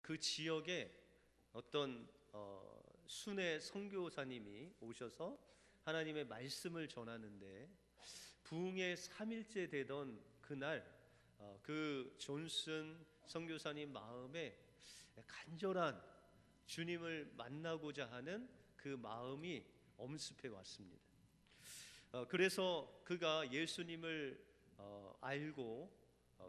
그 지역에 어떤 순회 선교사님이 오셔서 하나님의 말씀을 전하는데, 부흥의 3일째 되던 그날 그 존슨 선교사님 마음에 간절한 주님을 만나고자 하는 그 마음이 엄습해 왔습니다. 그래서 그가 예수님을 알고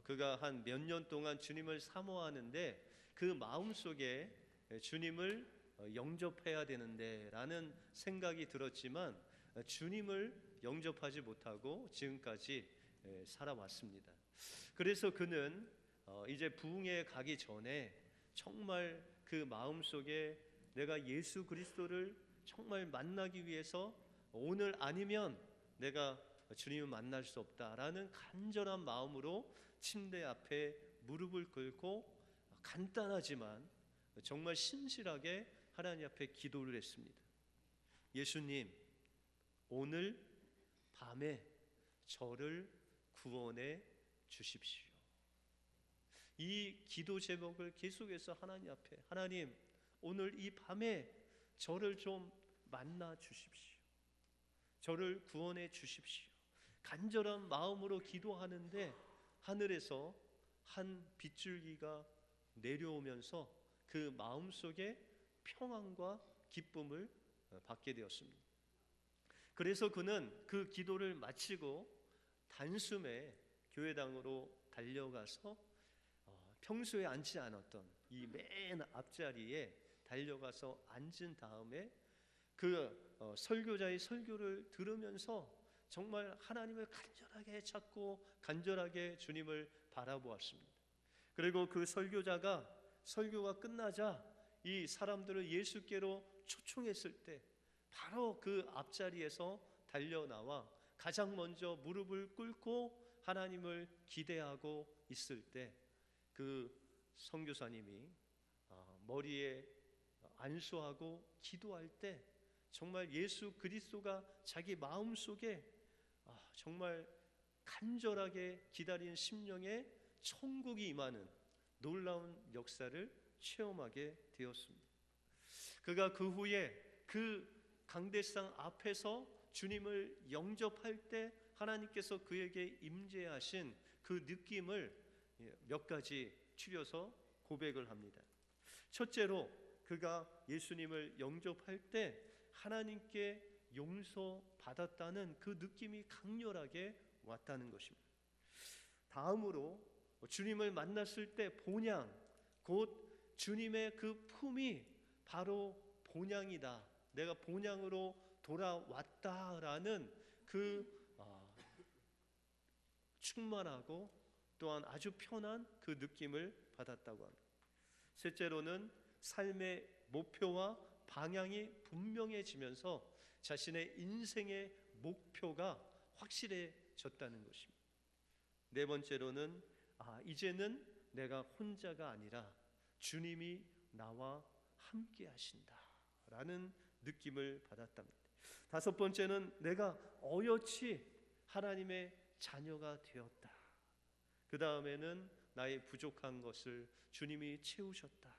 그가 한 몇 년 동안 주님을 사모하는데, 그 마음속에 주님을 영접해야 되는데 라는 생각이 들었지만 주님을 영접하지 못하고 지금까지 살아왔습니다. 그래서 그는 이제 부흥에 가기 전에 정말 그 마음속에 내가 예수 그리스도를 정말 만나기 위해서 오늘 아니면 내가 주님을 만날 수 없다라는 간절한 마음으로 침대 앞에 무릎을 꿇고 간단하지만 정말 신실하게 하나님 앞에 기도를 했습니다. 예수님, 오늘 밤에 저를 구원해 주십시오. 이 기도 제목을 계속해서 하나님 앞에, 하나님, 오늘 이 밤에 저를 좀 만나 주십시오. 저를 구원해 주십시오. 간절한 마음으로 기도하는데 하늘에서 한 빗줄기가 내려오면서 그 마음속에 평안과 기쁨을 받게 되었습니다. 그래서 그는 그 기도를 마치고 단숨에 교회당으로 달려가서 평소에 앉지 않았던 이 맨 앞자리에 달려가서 앉은 다음에 그 설교자의 설교를 들으면서 정말 하나님을 간절하게 찾고 간절하게 주님을 바라보았습니다. 그리고 그 설교자가 설교가 끝나자 이 사람들을 예수께로 초청했을 때 바로 그 앞자리에서 달려나와 가장 먼저 무릎을 꿇고 하나님을 기대하고 있을 때 그 선교사님이 머리에 안수하고 기도할 때 정말 예수 그리스도가 자기 마음속에 정말 간절하게 기다린 심령에 천국이 임하는 놀라운 역사를 체험하게 되었습니다. 그가 그 후에 그 강대상 앞에서 주님을 영접할 때 하나님께서 그에게 임재하신 그 느낌을 몇 가지 추려서 고백을 합니다. 첫째로 그가 예수님을 영접할 때 하나님께 용서받았다는 그 느낌이 강렬하게 왔다는 것입니다. 다음으로 주님을 만났을 때 본향, 곧 주님의 그 품이 바로 본향이다, 내가 본향으로 돌아왔다라는 그 충만하고 또한 아주 편한 그 느낌을 받았다고 합니다. 셋째로는 삶의 목표와 방향이 분명해지면서 자신의 인생의 목표가 확실해졌다는 것입니다. 네 번째로는 이제는 내가 혼자가 아니라 주님이 나와 함께 하신다라는 느낌을 받았답니다. 다섯 번째는 내가 어여치 하나님의 자녀가 되었다. 그 다음에는 나의 부족한 것을 주님이 채우셨다.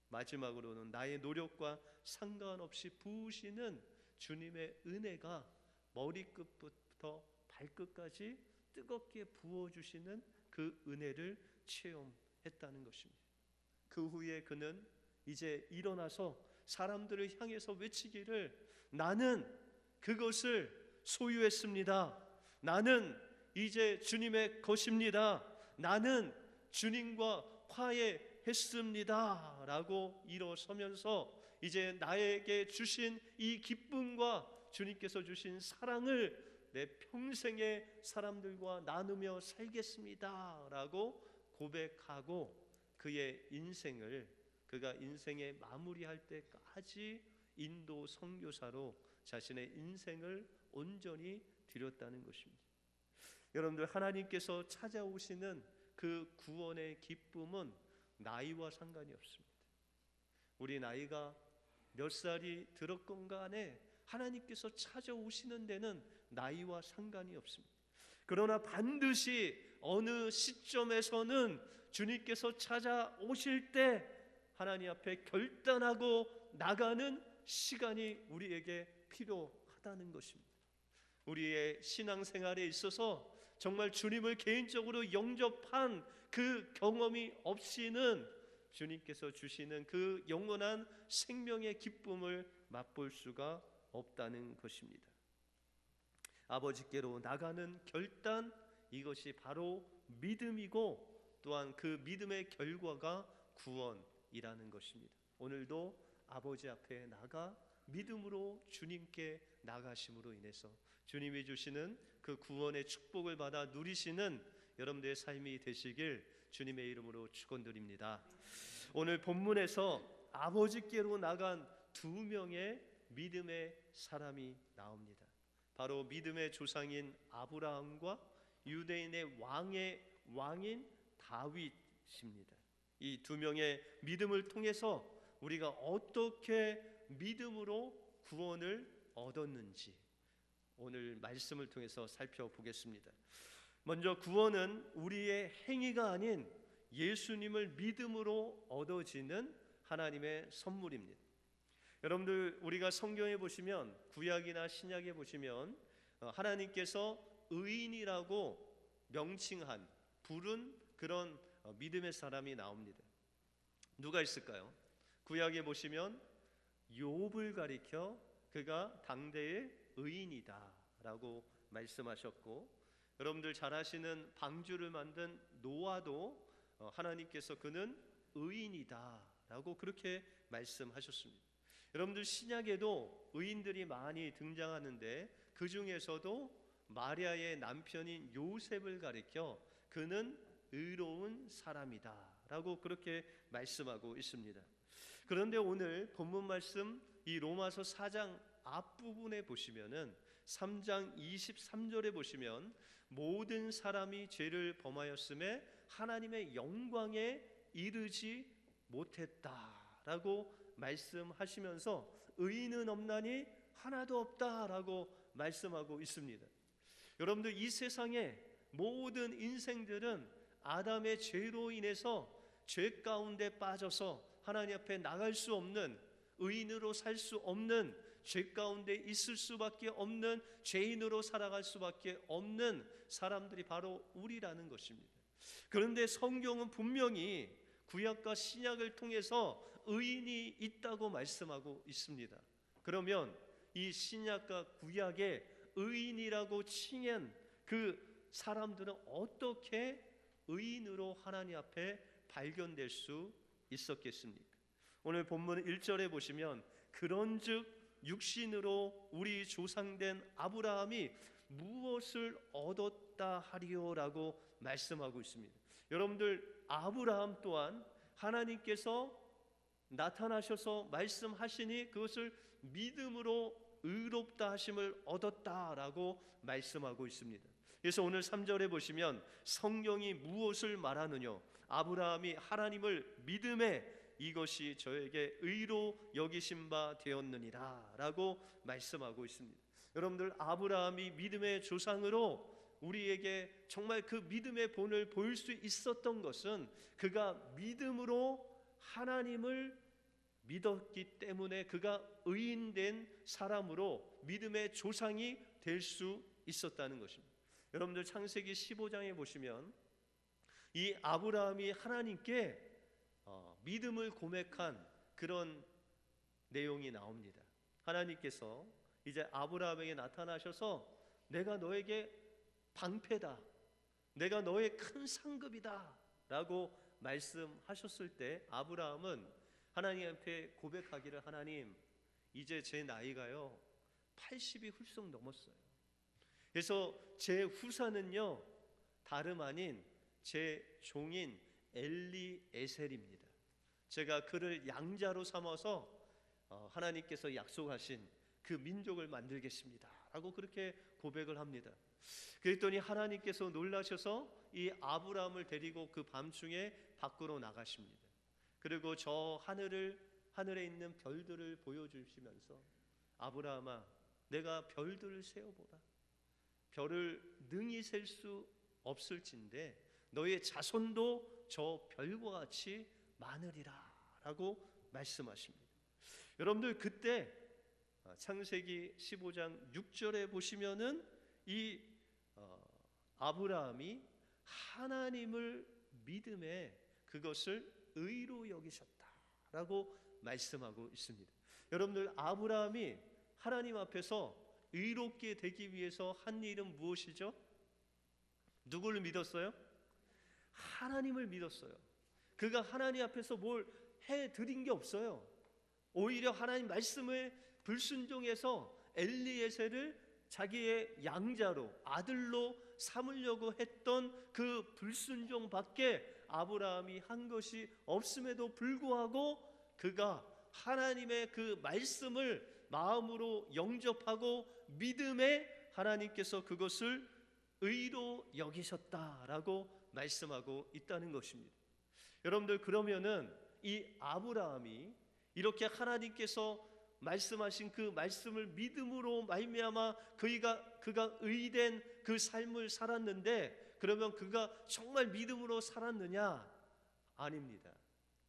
마지막으로는 나의 노력과 상관없이 부으시는 주님의 은혜가 머리끝부터 발끝까지 뜨겁게 부어주시는 그 은혜를 체험했다는 것입니다. 그 후에 그는 이제 일어나서 사람들을 향해서 외치기를, 나는 그것을 소유했습니다. 나는 이제 주님의 것입니다. 나는 주님과 화해했습니다 라고 일어서면서 이제 나에게 주신 이 기쁨과 주님께서 주신 사랑을 내 평생의 사람들과 나누며 살겠습니다 라고 고백하고 그의 인생을, 그가 인생의 마무리할 때까지 인도 선교사로 자신의 인생을 온전히 드렸다는 것입니다. 여러분들, 하나님께서 찾아오시는 그 구원의 기쁨은 나이와 상관이 없습니다. 우리 나이가 몇 살이 들었건 간에 하나님께서 찾아오시는 데는 나이와 상관이 없습니다. 그러나 반드시 어느 시점에서는 주님께서 찾아오실 때 하나님 앞에 결단하고 나가는 시간이 우리에게 필요하다는 것입니다. 우리의 신앙생활에 있어서 정말 주님을 개인적으로 영접한 그 경험이 없이는 주님께서 주시는 그 영원한 생명의 기쁨을 맛볼 수가 없다는 것입니다. 아버지께로 나가는 결단, 이것이 바로 믿음이고 또한 그 믿음의 결과가 구원이라는 것입니다. 오늘도 아버지 앞에 나가 믿음으로 주님께 나가심으로 인해서 주님이 주시는 그 구원의 축복을 받아 누리시는 여러분들의 삶이 되시길 주님의 이름으로 축원드립니다. 오늘 본문에서 아버지께로 나간 2명의 믿음의 사람이 나옵니다. 바로 믿음의 조상인 아브라함과 유대인의 왕인 다윗입니다. 이 2명의 믿음을 통해서 우리가 어떻게 믿음으로 구원을 얻었는지 오늘 말씀을 통해서 살펴보겠습니다. 먼저 구원은 우리의 행위가 아닌 예수님을 믿음으로 얻어지는 하나님의 선물입니다. 여러분들 우리가 성경에 보시면 구약이나 신약에 보시면 하나님께서 의인이라고 명칭한 부른 그런 믿음의 사람이 나옵니다. 누가 있을까요? 구약에 보시면 욥을 가리켜 그가 당대의 의인이다라고 말씀하셨고, 여러분들 잘 아시는 방주를 만든 노아도 하나님께서 그는 의인이다라고 그렇게 말씀하셨습니다. 여러분들 신약에도 의인들이 많이 등장하는데 그 중에서도 마리아의 남편인 요셉을 가리켜 그는 의로운 사람이다라고 그렇게 말씀하고 있습니다. 그런데 오늘 본문 말씀 이 로마서 4장 앞부분에 보시면은 3장 23절에 보시면 모든 사람이 죄를 범하였음에 하나님의 영광에 이르지 못했다라고 말씀하시면서 의인은 없나니 하나도 없다라고 말씀하고 있습니다. 여러분들 이 세상의 모든 인생들은 아담의 죄로 인해서 죄 가운데 빠져서 하나님 앞에 나갈 수 없는, 의인으로 살 수 없는, 죄 가운데 있을 수밖에 없는, 죄인으로 살아갈 수밖에 없는 사람들이 바로 우리라는 것입니다. 그런데 성경은 분명히 구약과 신약을 통해서 의인이 있다고 말씀하고 있습니다. 그러면 이 신약과 구약의 의인이라고 칭한 그 사람들은 어떻게 의인으로 하나님 앞에 발견될 수 있었겠습니까? 오늘 본문 1절에 보시면 그런즉 육신으로 우리 조상된 아브라함이 무엇을 얻었다 하리요라고 말씀하고 있습니다. 여러분들 아브라함 또한 하나님께서 나타나셔서 말씀하시니 그것을 믿음으로 의롭다 하심을 얻었다라고 말씀하고 있습니다. 그래서 오늘 3절에 보시면 성경이 무엇을 말하느냐? 아브라함이 하나님을 믿음에 이것이 저에게 의로 여기신 바 되었느니라 라고 말씀하고 있습니다. 여러분들 아브라함이 믿음의 조상으로 우리에게 정말 그 믿음의 본을 보일 수 있었던 것은 그가 믿음으로 하나님을 믿었기 때문에 그가 의인된 사람으로 믿음의 조상이 될 수 있었다는 것입니다. 여러분들 창세기 15장에 보시면 이 아브라함이 하나님께 믿음을 고백한 그런 내용이 나옵니다. 하나님께서 이제 아브라함에게 나타나셔서 내가 너에게 방패다, 내가 너의 큰 상급이다 라고 말씀하셨을 때 아브라함은 하나님 앞에 고백하기를, 하나님 이제 제 나이가요 80이 훌쩍 넘었어요. 그래서 제 후사는요 다름 아닌 제 종인 엘리에셀입니다. 제가 그를 양자로 삼아서 하나님께서 약속하신 그 민족을 만들겠습니다 라고 그렇게 고백을 합니다. 그랬더니 하나님께서 놀라셔서 이 아브라함을 데리고 그 밤중에 밖으로 나가십니다. 그리고 저 하늘에 있는 별들을 보여주시면서 아브라함아 내가 별들을 세어보라. 별을 능히 셀 수 없을진데 너의 자손도 저 별과 같이 많으리라 라고 말씀하십니다. 여러분들 그때 창세기 15장 6절에 보시면은 이 아브라함이 하나님을 믿음에 그것을 의로 여기셨다라고 말씀하고 있습니다. 여러분들 아브라함이 하나님 앞에서 의롭게 되기 위해서 한 일은 무엇이죠? 누구를 믿었어요? 하나님을 믿었어요. 그가 하나님 앞에서 뭘 해드린 게 없어요. 오히려 하나님 말씀을 불순종해서 엘리에셀을 자기의 양자로 아들로 삼으려고 했던 그 불순종밖에 아브라함이 한 것이 없음에도 불구하고 그가 하나님의 그 말씀을 마음으로 영접하고 믿음에 하나님께서 그것을 의로 여기셨다라고 말씀하고 있다는 것입니다. 여러분들 그러면은 이 아브라함이 이렇게 하나님께서 말씀하신 그 말씀을 믿음으로 말미암아 그가 의된 그 삶을 살았는데, 그러면 그가 정말 믿음으로 살았느냐? 아닙니다.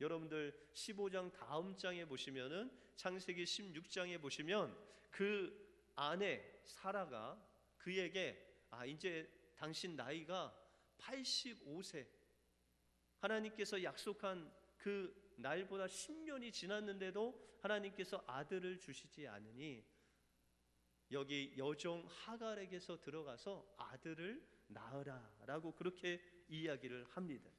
여러분들 15장 다음 장에 보시면은 창세기 16장에 보시면 그 아내 사라가 그에게 이제 당신 나이가 85세, 하나님께서 약속한 그 날보다 10년이 지났는데도 하나님께서 아들을 주시지 않으니 여기 여종 하갈에게서 들어가서 아들을 낳으라 라고 그렇게 이야기를 합니다.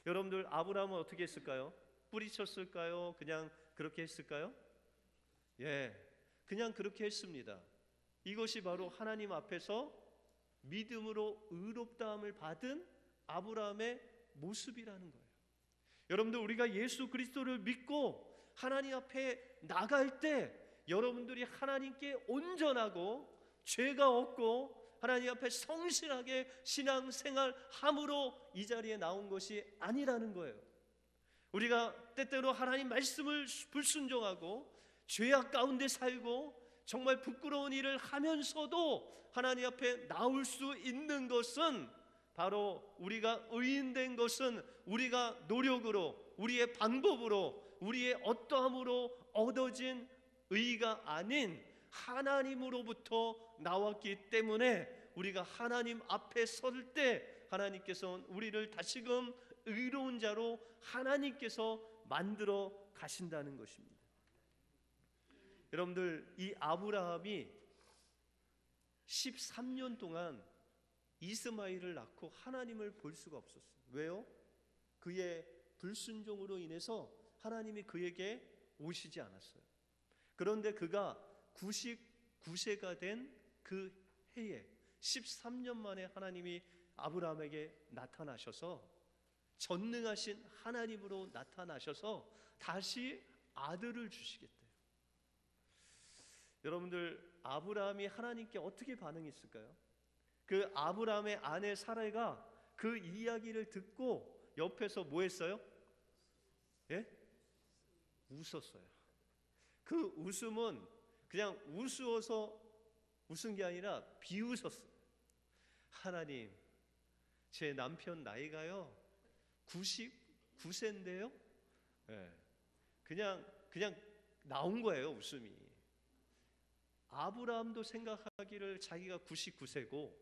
여러분들 아브라함은 어떻게 했을까요? 뿌리쳤을까요? 그냥 그렇게 했을까요? 그냥 그렇게 했습니다. 이것이 바로 하나님 앞에서 믿음으로 의롭다함을 받은 아브라함의 모습이라는 거예요. 여러분들 우리가 예수 그리스도를 믿고 하나님 앞에 나갈 때 여러분들이 하나님께 온전하고 죄가 없고 하나님 앞에 성실하게 신앙생활함으로 이 자리에 나온 것이 아니라는 거예요. 우리가 때때로 하나님 말씀을 불순종하고 죄악 가운데 살고 정말 부끄러운 일을 하면서도 하나님 앞에 나올 수 있는 것은 바로 우리가 의인된 것은 우리가 노력으로, 우리의 방법으로, 우리의 어떠함으로 얻어진 의가 아닌 하나님으로부터 나왔기 때문에 우리가 하나님 앞에 설 때 하나님께서는 우리를 다시금 의로운 자로 하나님께서 만들어 가신다는 것입니다. 여러분들 이 아브라함이 13년 동안 이스마엘을 낳고 하나님을 볼 수가 없었어요. 왜요? 그의 불순종으로 인해서 하나님이 그에게 오시지 않았어요. 그런데 그가 99세가 된 그 해에 13년 만에 하나님이 아브라함에게 나타나셔서 전능하신 하나님으로 나타나셔서 다시 아들을 주시겠대요. 여러분들 아브라함이 하나님께 어떻게 반응했을까요? 그 아브라함의 아내 사라가 그 이야기를 듣고 옆에서 뭐 했어요? 웃었어요. 그 웃음은 그냥 우스워서 웃은 게 아니라 비웃었어요. 하나님, 제 남편 나이가요 99세인데요 그냥 나온 거예요, 웃음이. 아브라함도 생각하기를 자기가 99세고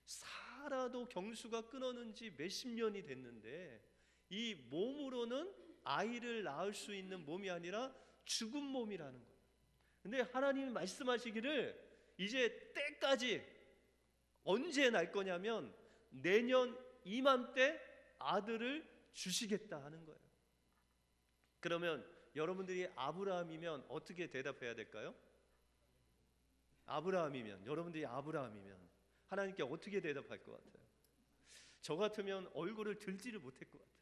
사라도 경수가 끊었는지 몇십 년이 됐는데 이 몸으로는 아이를 낳을 수 있는 몸이 아니라 죽은 몸이라는 거예요. 근데 하나님이 말씀하시기를 이제 때까지 언제 날 거냐면 내년 이맘때 아들을 주시겠다 하는 거예요. 그러면 여러분들이 아브라함이면 어떻게 대답해야 될까요? 여러분들이 아브라함이면 하나님께 어떻게 대답할 것 같아요? 저 같으면 얼굴을 들지를 못할 것 같아요.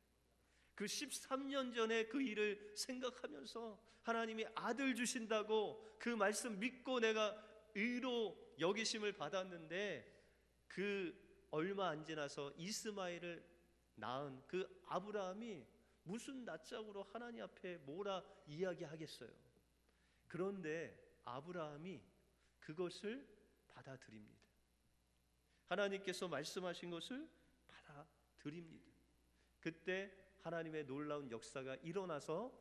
그 13년 전에 그 일을 생각하면서 하나님이 아들 주신다고 그 말씀 믿고 내가 의로 여기심을 받았는데 그 얼마 안 지나서 이스마엘을 낳은 그 아브라함이 무슨 낯짝으로 하나님 앞에 뭐라 이야기하겠어요? 그런데 아브라함이 그것을 받아들입니다. 하나님께서 말씀하신 것을 받아들입니다. 그때 하나님의 놀라운 역사가 일어나서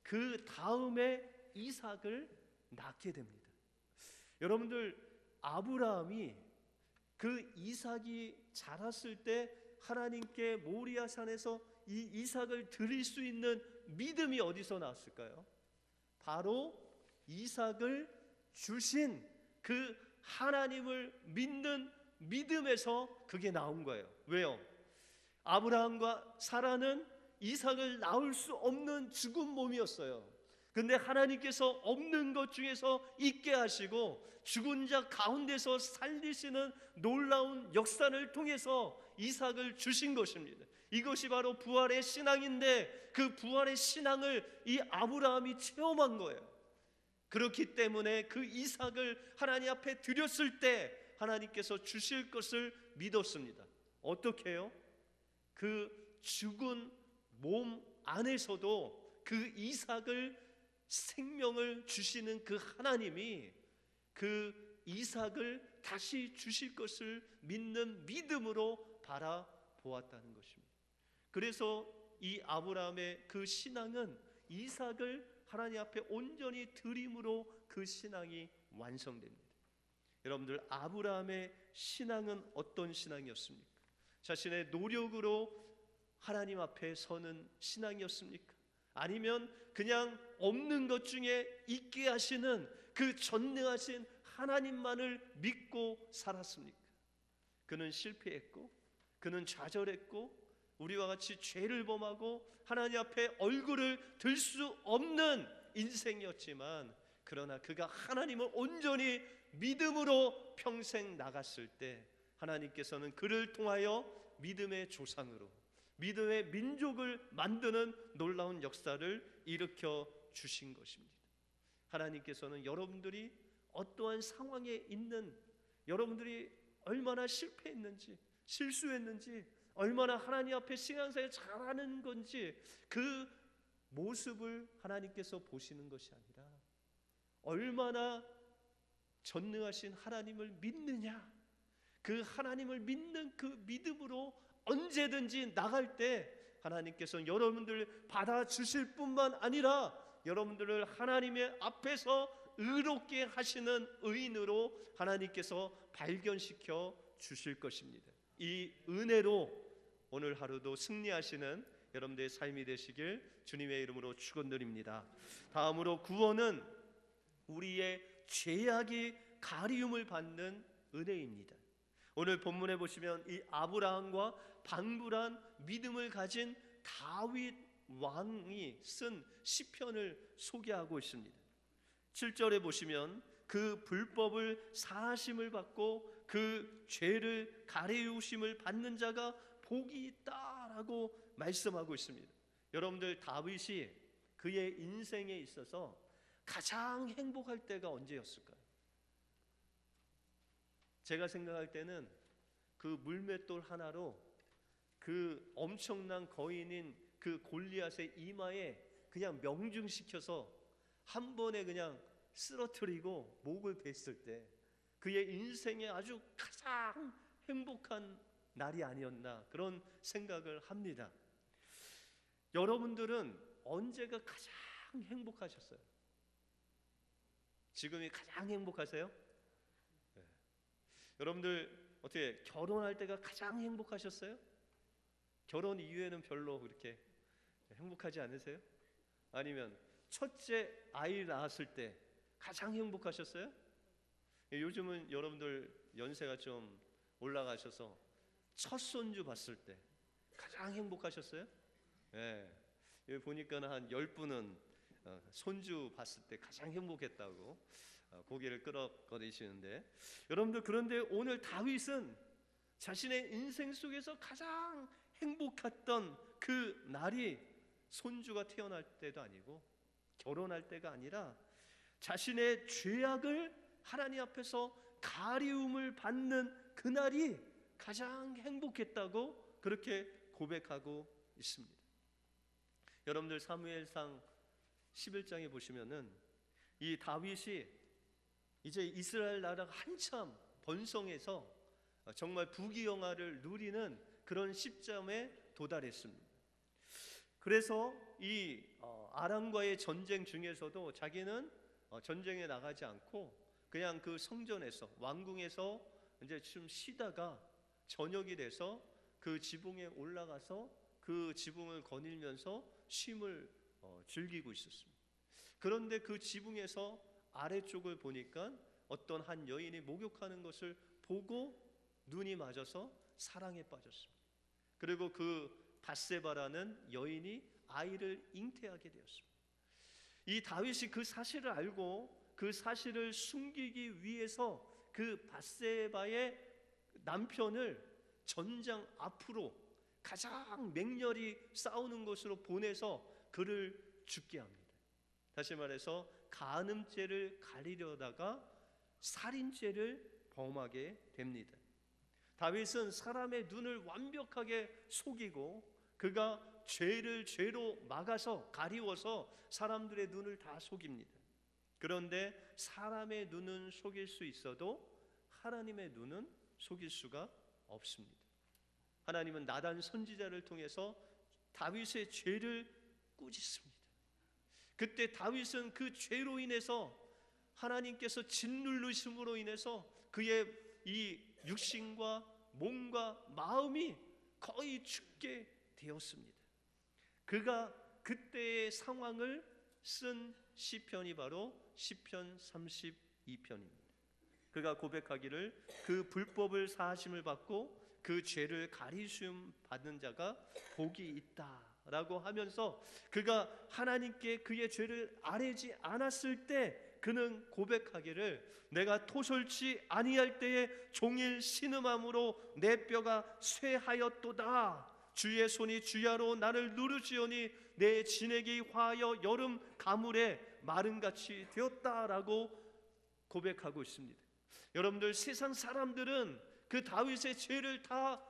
그 다음에 이삭을 낳게 됩니다. 여러분들, 아브라함이 그 이삭이 자랐을 때 하나님께 모리아산에서 이 이삭을 드릴 수 있는 믿음이 어디서 나왔을까요? 바로 이삭을 주신 그 하나님을 믿는 믿음에서 그게 나온 거예요. 왜요? 아브라함과 사라는 이삭을 낳을 수 없는 죽은 몸이었어요. 근데 하나님께서 없는 것 중에서 있게 하시고 죽은 자 가운데서 살리시는 놀라운 역사를 통해서 이삭을 주신 것입니다. 이것이 바로 부활의 신앙인데 그 부활의 신앙을 이 아브라함이 체험한 거예요. 그렇기 때문에 그 이삭을 하나님 앞에 드렸을 때 하나님께서 주실 것을 믿었습니다. 어떻게 해요? 그 죽은 몸 안에서도 그 이삭을 생명을 주시는 그 하나님이 그 이삭을 다시 주실 것을 믿는 믿음으로 바라보았다는 것입니다. 그래서 이 아브라함의 그 신앙은 이삭을 하나님 앞에 온전히 드림으로 그 신앙이 완성됩니다. 여러분들, 아브라함의 신앙은 어떤 신앙이었습니까? 자신의 노력으로 하나님 앞에 서는 신앙이었습니까? 아니면 그냥 없는 것 중에 있게 하시는 그 전능하신 하나님만을 믿고 살았습니까? 그는 실패했고, 그는 좌절했고, 우리와 같이 죄를 범하고 하나님 앞에 얼굴을 들 수 없는 인생이었지만, 그러나 그가 하나님을 온전히 믿음으로 평생 나갔을 때 하나님께서는 그를 통하여 믿음의 조상으로, 믿음의 민족을 만드는 놀라운 역사를 일으켜 주신 것입니다. 하나님께서는 여러분들이 어떠한 상황에 있는, 여러분들이 얼마나 실패했는지, 실수했는지, 얼마나 하나님 앞에 신앙생활 잘하는 건지 그 모습을 하나님께서 보시는 것이 아니라 얼마나 전능하신 하나님을 믿느냐, 그 하나님을 믿는 그 믿음으로 언제든지 나갈 때 하나님께서는 여러분들을 받아주실 뿐만 아니라 여러분들을 하나님의 앞에서 의롭게 하시는 의인으로 하나님께서 발견시켜 주실 것입니다. 이 은혜로 오늘 하루도 승리하시는 여러분들의 삶이 되시길 주님의 이름으로 축원드립니다. 다음으로 구원은 우리의 죄악이 가리움을 받는 은혜입니다. 오늘 본문에 보시면 이 아브라함과 방불한 믿음을 가진 다윗 왕이 쓴 시편을 소개하고 있습니다. 7절에 보시면 그 불법을 사하심을 받고 그 죄를 가리우심을 받는 자가 복이 있다라고 말씀하고 있습니다. 여러분들, 다윗이 그의 인생에 있어서 가장 행복할 때가 언제였을까요? 제가 생각할 때는 그 물맷돌 하나로 그 엄청난 거인인 그 골리앗의 이마에 그냥 명중시켜서 한 번에 그냥 쓰러뜨리고 목을 뱄을 때 그의 인생에 아주 가장 행복한 날이 아니었나, 그런 생각을 합니다. 여러분들은 언제가 가장 행복하셨어요? 지금이 가장 행복하세요? 네. 여러분들 어떻게 결혼할 때가 가장 행복하셨어요? 결혼 이후에는 별로 그렇게 행복하지 않으세요? 아니면 첫째 아이 낳았을 때 가장 행복하셨어요? 요즘은 여러분들 연세가 좀 올라가셔서 첫 손주 봤을 때 가장 행복하셨어요? 네. 여기 보니까 한 10분은 손주 봤을 때 가장 행복했다고 고개를 끄덕거리시는데, 여러분들, 그런데 오늘 다윗은 자신의 인생 속에서 가장 행복했던 그 날이 손주가 태어날 때도 아니고 결혼할 때가 아니라 자신의 죄악을 하나님 앞에서 가리움을 받는 그날이 가장 행복했다고 그렇게 고백하고 있습니다. 여러분들, 사무엘상 11장에 보시면은 이 다윗이 이제 이스라엘 나라가 한참 번성해서 정말 부귀영화를 누리는 그런 시점에 도달했습니다. 그래서 이 아람과의 전쟁 중에서도 자기는 전쟁에 나가지 않고 그냥 그 성전에서 왕궁에서 이제 좀 쉬다가 저녁이 돼서 그 지붕에 올라가서 그 지붕을 거닐면서 쉼을 즐기고 있었습니다. 그런데 그 지붕에서 아래쪽을 보니까 어떤 한 여인이 목욕하는 것을 보고 눈이 맞아서 사랑에 빠졌습니다. 그리고 그 밧세바라는 여인이 아이를 잉태하게 되었습니다. 이 다윗이 그 사실을 알고 그 사실을 숨기기 위해서 그 밧세바의 남편을 전장 앞으로 가장 맹렬히 싸우는 곳으로 보내서 그를 죽게 합니다. 다시 말해서 간음죄를 가리려다가 살인죄를 범하게 됩니다. 다윗은 사람의 눈을 완벽하게 속이고 그가 죄를 죄로 막아서 가리워서 사람들의 눈을 다 속입니다. 그런데 사람의 눈은 속일 수 있어도 하나님의 눈은 속일 수가 없습니다. 하나님은 나단 선지자를 통해서 다윗의 죄를 꾸짖습니다. 그때 다윗은 그 죄로 인해서 하나님께서 짓누르심으로 인해서 그의 이 육신과 몸과 마음이 거의 죽게 되었습니다. 그가 그때의 상황을 쓴 시편이 바로 시편 32편입니다. 그가 고백하기를 그 불법을 사하심을 받고 그 죄를 가리심 받는 자가 복이 있다라고 하면서 그가 하나님께 그의 죄를 아뢰지 않았을 때 그는 고백하기를 내가 토설치 아니할 때에 종일 신음함으로 내 뼈가 쇠하였도다. 주의 손이 주야로 나를 누르시오니 내 진액이 화하여 여름 가물에 마른같이 되었다라고 고백하고 있습니다. 여러분들, 세상 사람들은 그 다윗의 죄를 다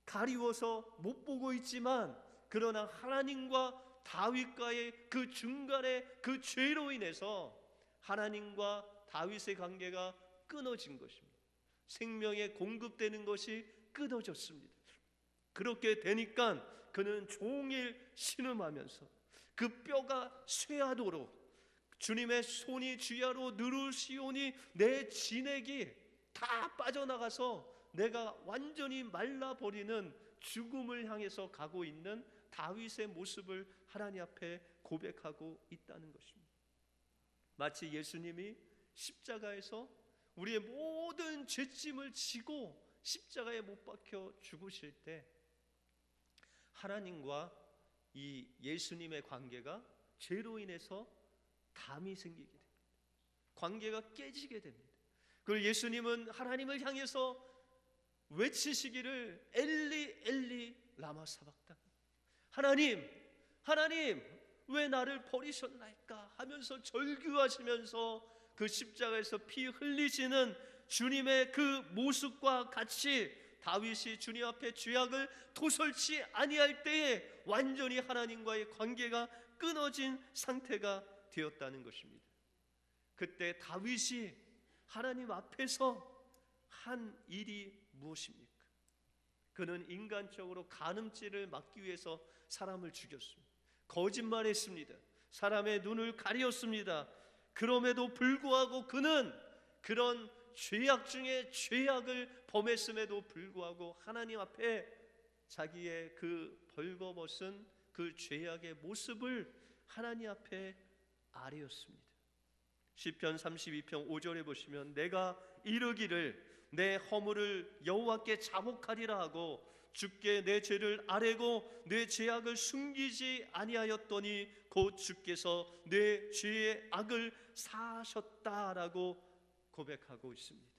가리워서 못 보고 있지만 그러나 하나님과 다윗과의 그 중간에 그 죄로 인해서 하나님과 다윗의 관계가 끊어진 것입니다. 생명에 공급되는 것이 끊어졌습니다. 그렇게 되니까 그는 종일 신음하면서 그 뼈가 쇠하도록 주님의 손이 주야로 누르시오니 내 진액이 다 빠져나가서 내가 완전히 말라버리는 죽음을 향해서 가고 있는 다윗의 모습을 하나님 앞에 고백하고 있다는 것입니다. 마치 예수님이 십자가에서 우리의 모든 죄짐을 지고 십자가에 못 박혀 죽으실 때 하나님과 이 예수님의 관계가 죄로 인해서 담이 생기게 됩니다. 관계가 깨지게 됩니다. 그리고 예수님은 하나님을 향해서 외치시기를 엘리 엘리 라마 사박단, 하나님 하나님 왜 나를 버리셨나이까 하면서 절규하시면서 그 십자가에서 피 흘리시는 주님의 그 모습과 같이 다윗이 주님 앞에 죄악을 토설치 아니할 때에 완전히 하나님과의 관계가 끊어진 상태가 되었다는 것입니다. 그때 다윗이 하나님 앞에서 한 일이 무엇입니까? 그는 인간적으로 간음죄를 막기 위해서 사람을 죽였습니다. 거짓말했습니다. 사람의 눈을 가리었습니다. 그럼에도 불구하고 그는 그런 죄악 중에 죄악을 범했음에도 불구하고 하나님 앞에 자기의 그 벌거벗은 그 죄악의 모습을 하나님 앞에 아뢰었습니다. 시편 32편 5절에 보시면 내가 이르기를 내 허물을 여호와께 자복하리라 하고 주께 내 죄를 아뢰고 내 죄악을 숨기지 아니하였더니 곧 주께서 내 죄의 악을 사하셨다라고 고백하고 있습니다.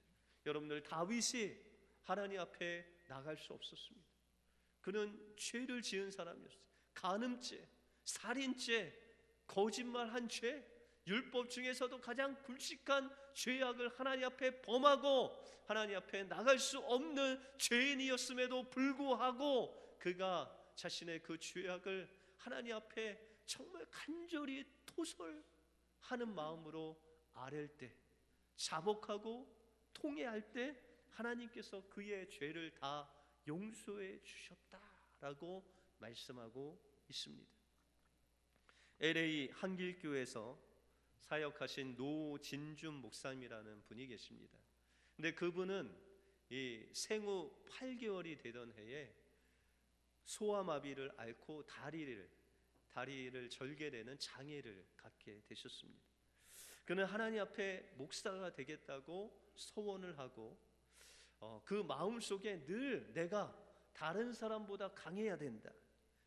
여러분들, 다윗이 하나님 앞에 나갈 수 없었습니다. 그는 죄를 지은 사람이었어요. 간음죄, 살인죄, 거짓말한 죄, 율법 중에서도 가장 굵직한 죄악을 하나님 앞에 범하고 하나님 앞에 나갈 수 없는 죄인이었음에도 불구하고 그가 자신의 그 죄악을 하나님 앞에 정말 간절히 토설하는 마음으로 아랠 때, 자복하고 통회할 때 하나님께서 그의 죄를 다 용서해 주셨다라고 말씀하고 있습니다. LA 한길교에서 사역하신 노진준 목사님이라는 분이 계십니다. 근데 그분은 이 생후 8개월이 되던 해에 소아마비를 앓고 다리를 절개되는 장애를 갖게 되셨습니다. 그는 하나님 앞에 목사가 되겠다고 소원을 하고 그 마음속에 늘 내가 다른 사람보다 강해야 된다,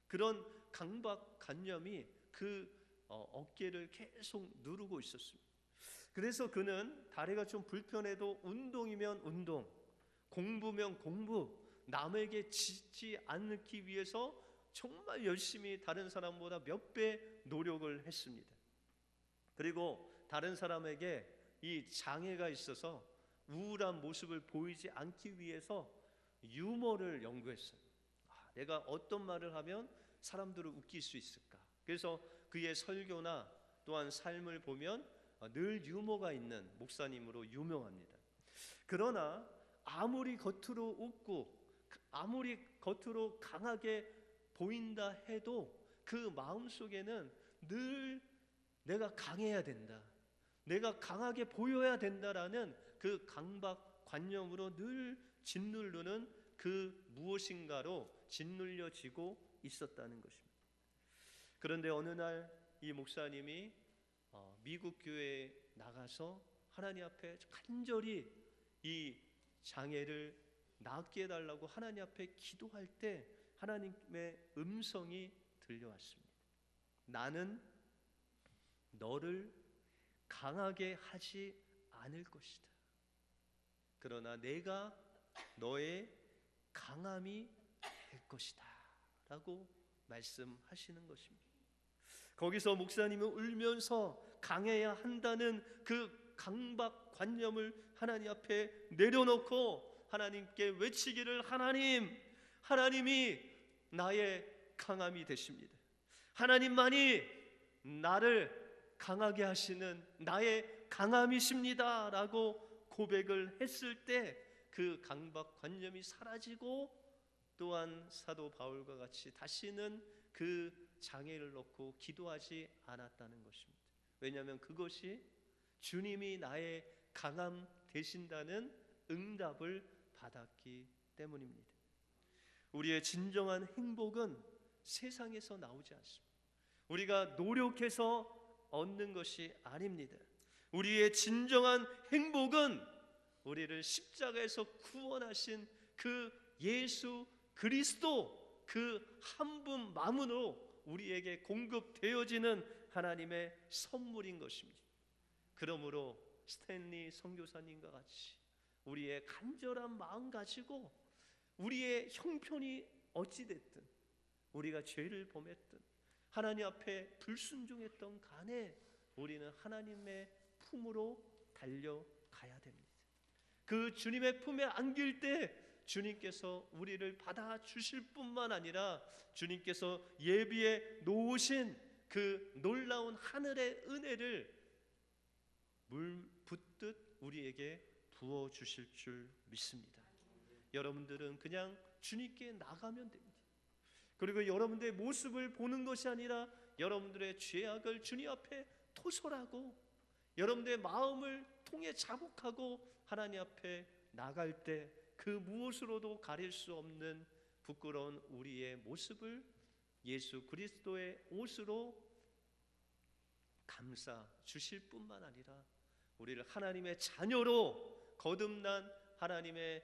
그런 강박관념이 그 어깨를 계속 누르고 있었습니다. 그래서 그는 다리가 좀 불편해도 운동이면 운동, 공부면 공부, 남에게 지지 않기 위해서 정말 열심히 다른 사람보다 몇 배 노력을 했습니다. 그리고 다른 사람에게 이 장애가 있어서 우울한 모습을 보이지 않기 위해서 유머를 연구했어요. 내가 어떤 말을 하면 사람들을 웃길 수 있을까? 그래서 그의 설교나 또한 삶을 보면 늘 유머가 있는 목사님으로 유명합니다. 그러나 아무리 겉으로 웃고 아무리 겉으로 강하게 보인다 해도 그 마음속에는 늘 내가 강해야 된다, 내가 강하게 보여야 된다라는 그 강박관념으로 늘 짓누르는 그 무엇인가로 짓눌려지고 있었다는 것입니다. 그런데 어느 날 이 목사님이 미국 교회에 나가서 하나님 앞에 간절히 이 장애를 낫게 해달라고 하나님 앞에 기도할 때 하나님의 음성이 들려왔습니다. 나는 너를 강하게 하지 않을 것이다. 그러나 내가 너의 강함이 될 것이다 라고 말씀하시는 것입니다. 거기서 목사님은 울면서 강해야 한다는 그 강박관념을 하나님 앞에 내려놓고 하나님께 외치기를, 하나님이 나의 강함이 되십니다. 하나님만이 나를 강하게 하시는 나의 강함이십니다 라고 고백을 했을 때 그 강박관념이 사라지고, 또한 사도 바울과 같이 다시는 그 장애를 놓고 기도하지 않았다는 것입니다. 왜냐하면 그것이 주님이 나의 강함 되신다는 응답을 받았기 때문입니다. 우리의 진정한 행복은 세상에서 나오지 않습니다. 우리가 노력해서 얻는 것이 아닙니다. 우리의 진정한 행복은 우리를 십자가에서 구원하신 그 예수 그리스도 그 한 분만으로 우리에게 공급되어지는 하나님의 선물인 것입니다. 그러므로 스탠리 선교사님과 같이 우리의 간절한 마음 가지고 우리의 형편이 어찌됐든, 우리가 죄를 범했든 하나님 앞에 불순종했던 간에 우리는 하나님의 품으로 달려가야 됩니다. 그 주님의 품에 안길 때 주님께서 우리를 받아주실 뿐만 아니라 주님께서 예비해 놓으신 그 놀라운 하늘의 은혜를 물 붓듯 우리에게 부어주실 줄 믿습니다. 여러분들은 그냥 주님께 나가면 됩니다. 그리고 여러분들의 모습을 보는 것이 아니라 여러분들의 죄악을 주님 앞에 토설하고 여러분들의 마음을 통해 자복하고 하나님 앞에 나갈 때 그 무엇으로도 가릴 수 없는 부끄러운 우리의 모습을 예수 그리스도의 옷으로 감싸 주실 뿐만 아니라 우리를 하나님의 자녀로 거듭난 하나님의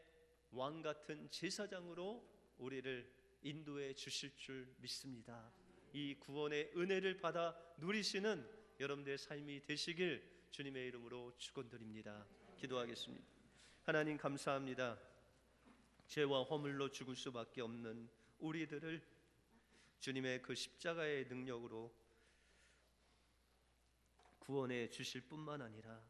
왕 같은 제사장으로 우리를 인도해 주실 줄 믿습니다. 이 구원의 은혜를 받아 누리시는 여러분들의 삶이 되시길 주님의 이름으로 축원드립니다. 기도하겠습니다. 하나님 감사합니다. 죄와 허물로 죽을 수밖에 없는 우리들을 주님의 그 십자가의 능력으로 구원해 주실 뿐만 아니라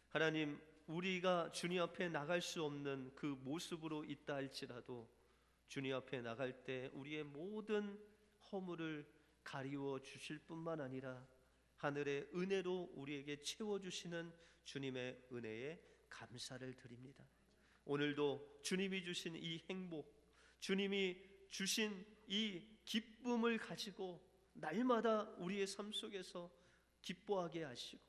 하나님, 우리가 주님 앞에 나갈 수 없는 그 모습으로 있다 할지라도 주님 앞에 나갈 때 우리의 모든 허물을 가리워 주실 뿐만 아니라 하늘의 은혜로 우리에게 채워주시는 주님의 은혜에 감사를 드립니다. 오늘도 주님이 주신 이 행복, 주님이 주신 이 기쁨을 가지고 날마다 우리의 삶 속에서 기뻐하게 하시고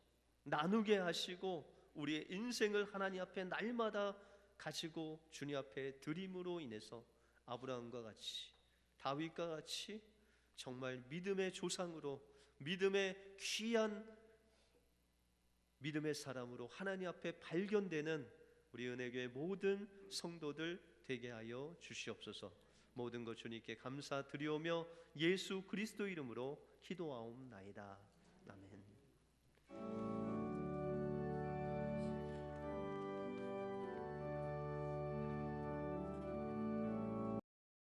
나누게 하시고 우리의 인생을 하나님 앞에 날마다 가지고 주님 앞에 드림으로 인해서 아브라함과 같이 다윗과 같이 정말 믿음의 조상으로 믿음의 귀한 믿음의 사람으로 하나님 앞에 발견되는 우리 은혜교회 모든 성도들 되게 하여 주시옵소서. 모든 것 주님께 감사드리오며 예수 그리스도 이름으로 기도하옵나이다.